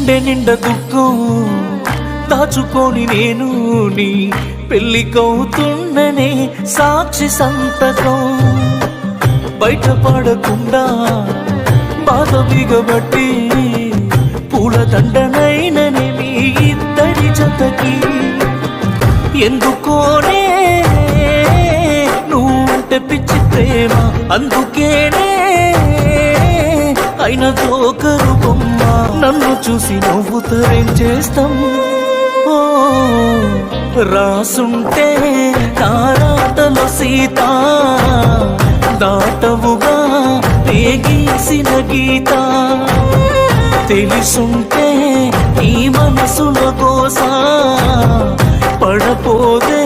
గుండె నిండా దుఃఖం దాచుకొని నేను నీ పెళ్ళికవుతుండనే సాక్షి సంతకం బయటపడకుండా బాధ బిగబట్టి పూల దండనైనని మీ ఇద్దరి జతకి ఎందుకోనే నువ్వుంటే పిచ్చి ప్రేమ అందుకేనే అయిన తోకరు బొమ్మ నన్ను చూసి నవ్వుతారేం చేస్తాం ఓ రాసుంటే తారాటలో సీత దాటవుగా గీసిన గీత తెలుసుంటే ఈ మనసుల కోస పడపోదే